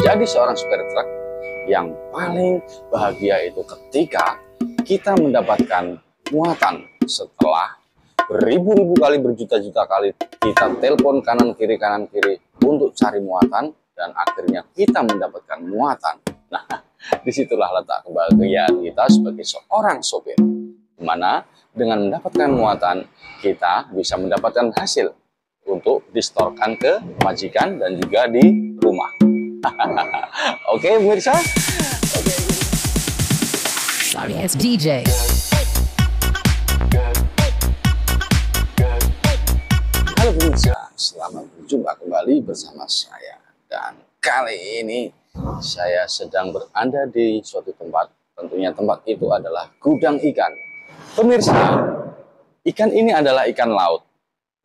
Jadi seorang supir truk yang paling bahagia itu ketika kita mendapatkan muatan setelah beribu-ribu kali, berjuta-juta kali kita telepon kanan kiri untuk cari muatan dan akhirnya kita mendapatkan muatan. Nah, disitulah letak kebahagiaan kita sebagai seorang sopir, di mana dengan mendapatkan muatan kita bisa mendapatkan hasil untuk distorkan ke majikan dan juga di rumah. Oke, pemirsa. Sorry, it's DJ. Halo pemirsa, selamat berjumpa kembali bersama saya. Dan kali ini saya sedang berada di suatu tempat. Tentunya tempat itu adalah gudang ikan. Pemirsa, ikan ini adalah ikan laut.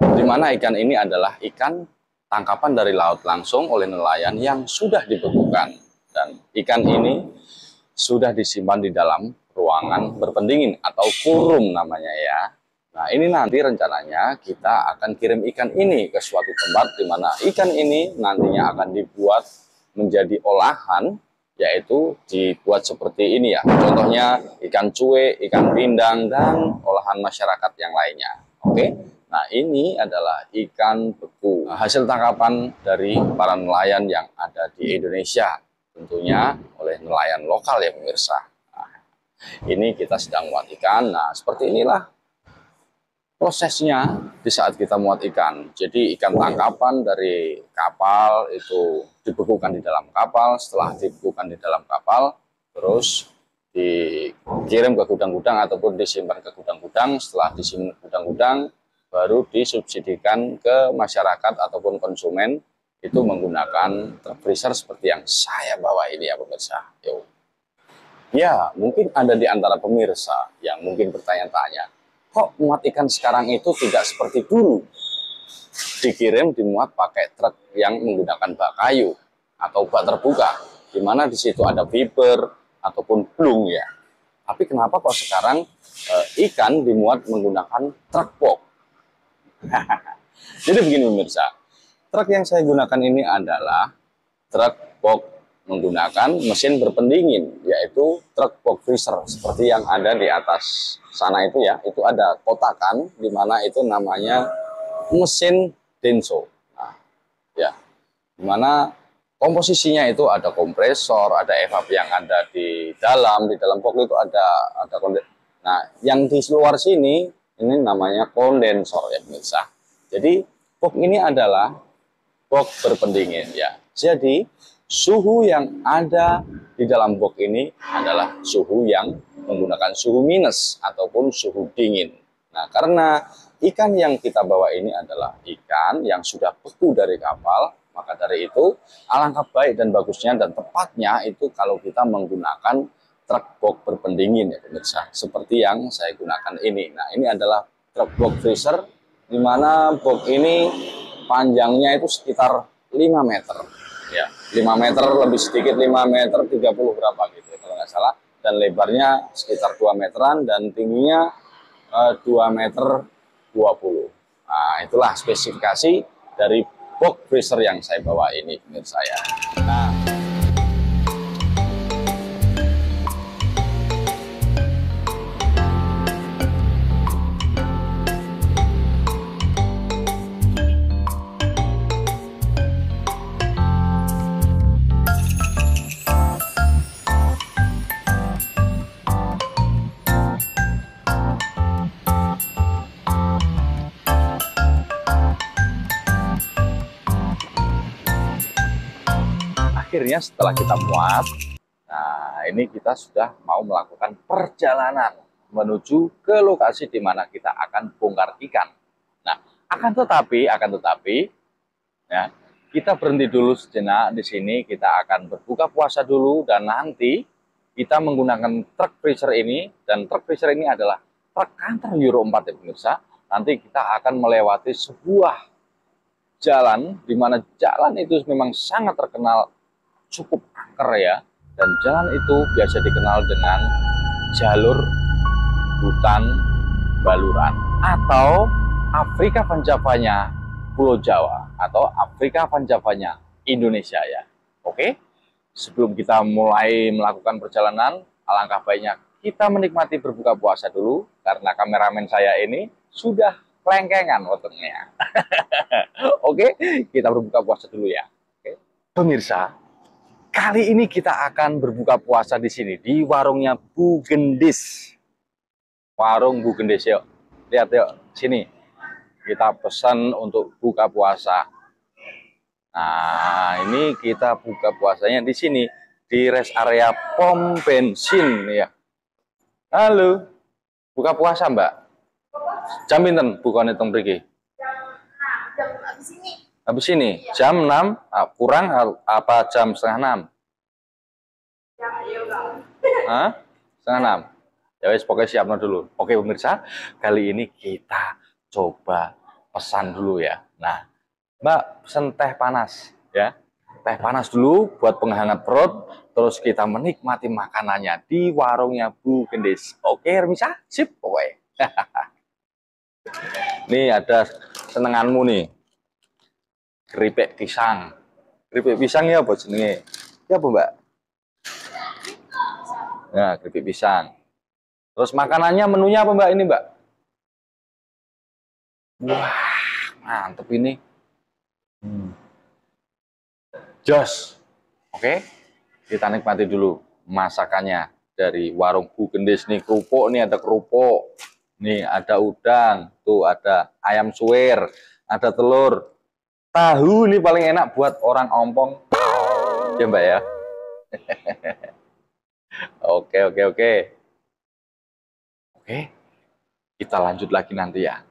Di mana ikan ini adalah ikan tangkapan dari laut langsung oleh nelayan yang sudah dibekukan. Dan ikan ini sudah disimpan di dalam ruangan berpendingin atau kurung namanya ya. Nah, ini nanti rencananya kita akan kirim ikan ini ke suatu tempat di mana ikan ini nantinya akan dibuat menjadi olahan, yaitu dibuat seperti ini ya. Contohnya ikan cuek, ikan pindang, dan olahan masyarakat yang lainnya. Oke. Nah, ini adalah ikan beku, hasil tangkapan dari para nelayan yang ada di Indonesia, tentunya oleh nelayan lokal ya pemirsa. Nah, ini kita sedang muat ikan. Nah, seperti inilah prosesnya di saat kita muat ikan. Jadi ikan tangkapan dari kapal itu dibekukan di dalam kapal. Setelah dibekukan di dalam kapal, terus dikirim ke gudang-gudang ataupun disimpan ke gudang-gudang. Setelah disimpan ke gudang-gudang, baru disubsidikan ke masyarakat ataupun konsumen itu menggunakan truk freezer seperti yang saya bawa ini ya pemirsa. Yo. Ya, mungkin ada di antara pemirsa yang mungkin bertanya-tanya, kok muat ikan sekarang itu tidak seperti dulu? Dikirim dimuat pakai truk yang menggunakan bak kayu atau bak terbuka, di mana di situ ada fiber ataupun plung ya. Tapi kenapa kok sekarang ikan dimuat menggunakan truk box? Jadi begini pemirsa, truk yang saya gunakan ini adalah truk box menggunakan mesin berpendingin, yaitu truk box freezer seperti yang ada di atas sana itu ya. Itu ada kotakan di mana itu namanya mesin Denso. Nah, ya, di mana komposisinya itu ada kompresor, ada evap yang ada di dalam box itu ada Nah, yang di luar sini ini namanya kondensor ya pemirsa. Jadi box ini adalah box berpendingin ya. Jadi suhu yang ada di dalam box ini adalah suhu yang menggunakan suhu minus ataupun suhu dingin. Nah, karena ikan yang kita bawa ini adalah ikan yang sudah beku dari kapal, maka dari itu alangkah baik dan bagusnya dan tepatnya itu kalau kita menggunakan truk box berpendingin ya pemirsa, seperti yang saya gunakan ini. Nah, ini adalah truk box freezer, di mana box ini panjangnya itu sekitar 5 meter. Ya, 5 meter lebih sedikit, 5 meter 30 berapa gitu ya, kalau nggak salah. Dan lebarnya sekitar 2 meteran dan tingginya 2 meter 20. Nah, itulah spesifikasi dari box freezer yang saya bawa ini pemirsa ya. Nah, akhirnya setelah kita muat, nah ini kita sudah mau melakukan perjalanan menuju ke lokasi di mana kita akan bongkar ikan. Nah, akan tetapi ya, kita berhenti dulu sejenak di sini. Kita akan berbuka puasa dulu dan nanti kita menggunakan truk freezer ini, dan truk freezer ini adalah truk kantor Euro 4 ya pemirsa. Nanti kita akan melewati sebuah jalan di mana jalan itu memang sangat terkenal cukup angker ya, dan jalan itu biasa dikenal dengan jalur hutan baluran atau Afrika Panjavanya Pulau Jawa atau Afrika Panjavanya Indonesia ya. Oke, sebelum kita mulai melakukan perjalanan, alangkah baiknya kita menikmati berbuka puasa dulu, karena kameramen saya ini sudah kelengkengan wetengnya. Oke, kita berbuka puasa dulu ya. Oke. Pemirsa, kali ini kita akan berbuka puasa di sini, di warungnya Bu Gendis. Warung Bu Gendis, yuk. Lihat yuk, sini. Kita pesan untuk buka puasa. Nah, ini kita buka puasanya di sini, di rest area pom bensin ya. Halo, buka puasa Mbak? Jam pinten bukan hitung pergi? Jam habis ini. Habis ini, jam 6, kurang apa jam setengah 6? Hah? Setengah 6? Ya wes, pokoknya siapnya dulu. Oke pemirsa, kali ini kita coba pesan dulu ya. Nah, Mbak pesen teh panas ya. Teh panas dulu buat penghangat perut, terus kita menikmati makanannya di warungnya Bu Gendis. Oke pemirsa, sip pokoknya. Nih ada senenganmu nih. Keripik pisang. Keripik pisang ya apa jenenge? Ya apa Mbak? Nah, keripik pisang. Terus makanannya, menunya apa Mbak ini Mbak? Wah, mantep ini. Jos. Oke, kita nikmati dulu masakannya dari warung Bu Gendis nih. Kerupuk nih, ada kerupuk. Nih ada udang, tuh ada ayam suwir, ada telur. Tahu nih paling enak buat orang ompong. Ya Mbak ya. Oke. Oke, kita lanjut lagi nanti ya.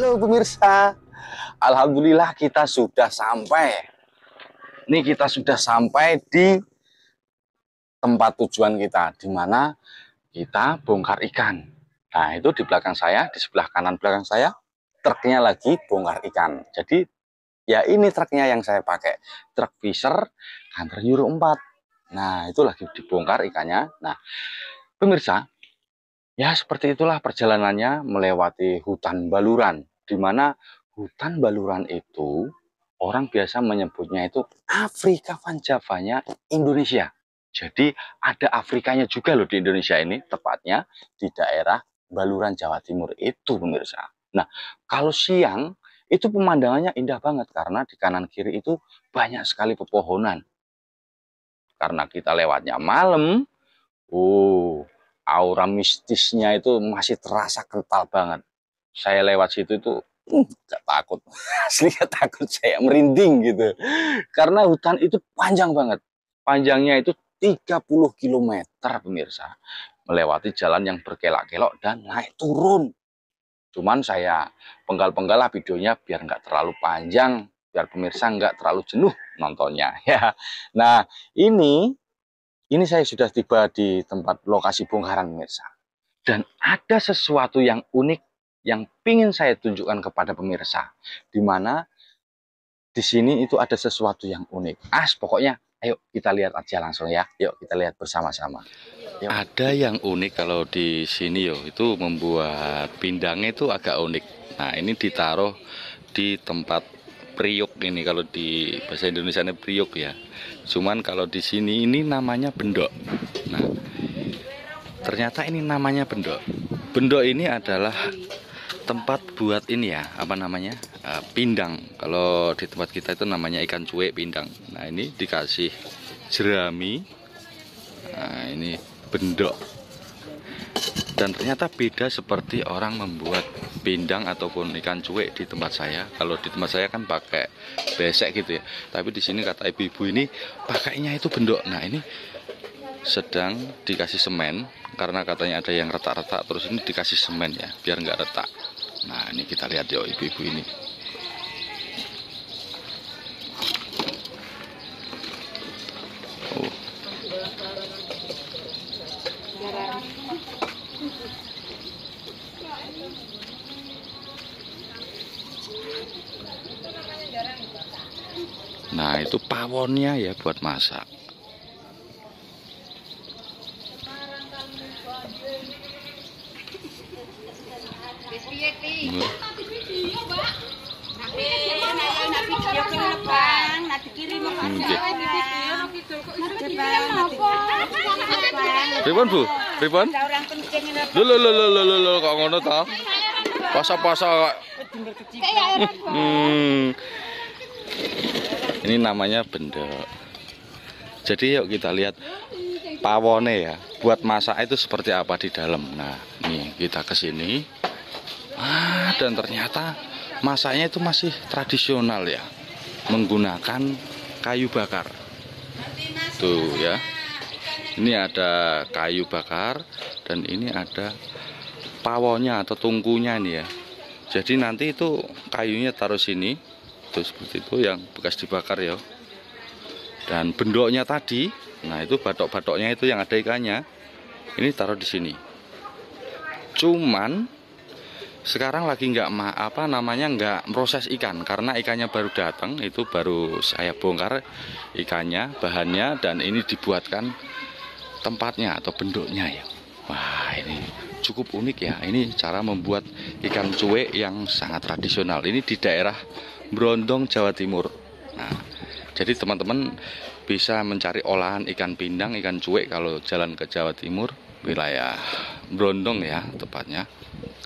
Halo pemirsa, alhamdulillah kita sudah sampai. Ini kita sudah sampai di tempat tujuan kita, di mana kita bongkar ikan. Nah, itu di belakang saya, di sebelah kanan belakang saya, truknya lagi bongkar ikan. Jadi, ya ini truknya yang saya pakai. Truk Fisher Hunter Euro 4. Nah, itu lagi dibongkar ikannya. Nah, pemirsa, ya seperti itulah perjalanannya melewati hutan baluran. Di mana hutan baluran itu, orang biasa menyebutnya itu Afrika Vanjavanya Indonesia. Jadi ada Afrikanya juga loh di Indonesia ini, tepatnya di daerah Baluran Jawa Timur itu pemirsa. Nah, kalau siang itu pemandangannya indah banget karena di kanan kiri itu banyak sekali pepohonan. Karena kita lewatnya malam, aura mistisnya itu masih terasa kental banget. Saya lewat situ itu gak takut, asli gak takut, saya merinding gitu. Karena hutan itu panjang banget, panjangnya itu 30 km pemirsa, melewati jalan yang berkelok-kelok dan naik turun. Cuman saya penggal-penggal lah videonya biar nggak terlalu panjang, biar pemirsa nggak terlalu jenuh nontonnya ya. Nah ini saya sudah tiba di tempat lokasi bongkaran pemirsa, dan ada sesuatu yang unik yang ingin saya tunjukkan kepada pemirsa, di mana di sini itu ada sesuatu yang unik. Pokoknya ayo kita lihat aja langsung ya. Yuk kita lihat bersama-sama. Ada yang unik kalau di sini itu membuat pindangnya itu agak unik. Nah, ini ditaruh di tempat priuk ini, kalau di bahasa Indonesia ini priuk ya. Cuman kalau di sini ini namanya bendok. Nah, ternyata ini namanya bendok. Bendok ini adalah tempat buat ini ya, apa namanya, pindang. Kalau di tempat kita itu namanya ikan cuek pindang. Nah, ini dikasih jerami. Nah, ini bendok. Dan ternyata beda seperti orang membuat pindang ataupun ikan cuek di tempat saya. Kalau di tempat saya kan pakai besek gitu ya. Tapi di sini kata ibu-ibu ini pakainya itu bendok. Nah, ini sedang dikasih semen karena katanya ada yang retak-retak, terus ini dikasih semen ya biar nggak retak. Nah, ini kita lihat yuk ibu-ibu ini. Nah, itu pawonnya ya buat masak. Ribon Bu, ribon? Lho kok ngono toh? Poso-poso kok. Ini namanya bendok. Jadi yuk kita lihat pawone ya, buat masak itu seperti apa di dalam. Nah, nih kita ke sini. Dan ternyata masaknya itu masih tradisional ya, menggunakan kayu bakar. Tuh ya. Ini ada kayu bakar dan ini ada pawonnya atau tungkunya nih ya. Jadi nanti itu kayunya taruh sini, tuh seperti itu yang bekas dibakar ya. Dan bendoknya tadi, nah itu batok-batoknya itu yang ada ikannya, ini taruh di sini. Cuman sekarang lagi nggak nggak proses ikan karena ikannya baru datang, itu baru saya bongkar ikannya, bahannya, dan ini dibuatkan tempatnya atau bendoknya ya. Wah, ini cukup unik ya. Ini cara membuat ikan cuek yang sangat tradisional. Ini di daerah Brondong, Jawa Timur. Nah, jadi teman-teman bisa mencari olahan ikan pindang, ikan cuek kalau jalan ke Jawa Timur, wilayah Brondong ya tepatnya.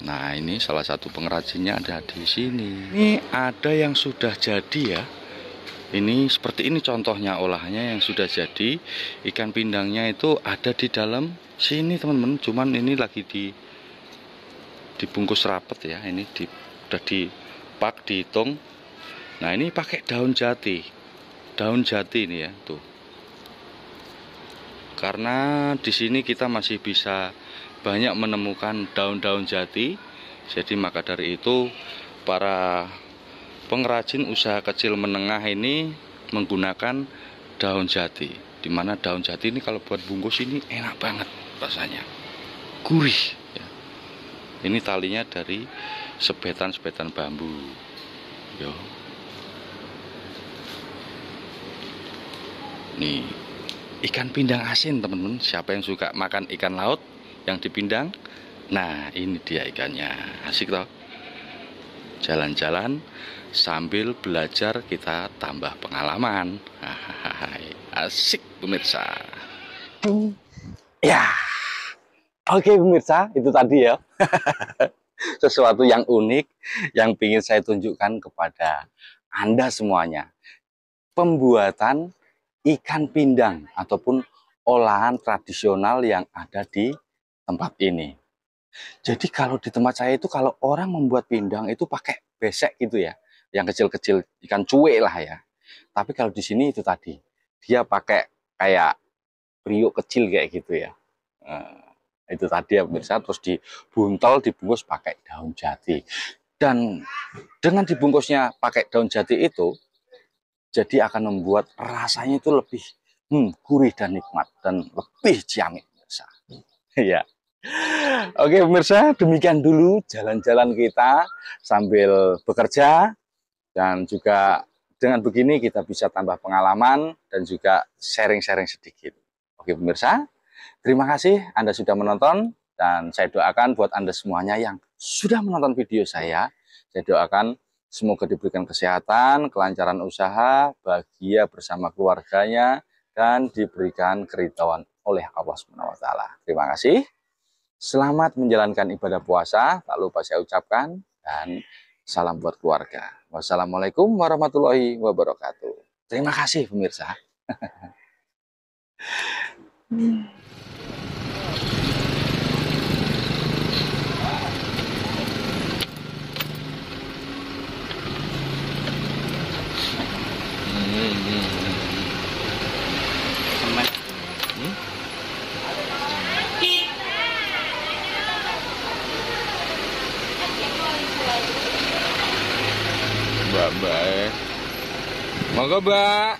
Nah, ini salah satu pengrajinnya ada di sini. Ini ada yang sudah jadi ya. Ini seperti ini contohnya olahannya yang sudah jadi. Ikan pindangnya itu ada di dalam sini teman-teman. Cuman ini lagi dibungkus rapet ya. Ini udah dipak, dihitung. Nah, ini pakai daun jati. Daun jati ini ya, tuh. Karena di sini kita masih bisa banyak menemukan daun-daun jati. Jadi maka dari itu para pengrajin usaha kecil menengah ini menggunakan daun jati. Dimana daun jati ini kalau buat bungkus ini enak banget rasanya, gurih ya. Ini talinya dari sebetan-sebetan bambu. Yo. Nih, ikan pindang asin teman-teman. Siapa yang suka makan ikan laut yang dipindang? Nah, ini dia ikannya. Asik toh? Jalan-jalan sambil belajar kita tambah pengalaman. Asik pemirsa. Ya. Oke pemirsa, itu tadi ya. Sesuatu yang unik yang ingin saya tunjukkan kepada Anda semuanya. Pembuatan ikan pindang ataupun olahan tradisional yang ada di tempat ini. Jadi kalau di tempat saya itu kalau orang membuat pindang itu pakai besek gitu ya, yang kecil-kecil, ikan cuek lah ya. Tapi kalau di sini itu tadi, dia pakai kayak periuk kecil kayak gitu ya. Itu tadi ya pemirsa, terus dibuntel, dibungkus pakai daun jati. Dan dengan dibungkusnya pakai daun jati itu, jadi akan membuat rasanya itu lebih gurih dan nikmat dan lebih ciamik pemirsa. Ya. Oke pemirsa, demikian dulu jalan-jalan kita sambil bekerja, dan juga dengan begini kita bisa tambah pengalaman dan juga sharing-sharing sedikit. Oke pemirsa, terima kasih Anda sudah menonton, dan saya doakan buat Anda semuanya yang sudah menonton video saya doakan semoga diberikan kesehatan, kelancaran usaha, bahagia bersama keluarganya, dan diberikan keridhaan oleh Allah SWT. Terima kasih. Selamat menjalankan ibadah puasa, tak lupa saya ucapkan, dan salam buat keluarga. Wassalamualaikum warahmatullahi wabarakatuh. Terima kasih pemirsa. Mbak, monggo Mbak.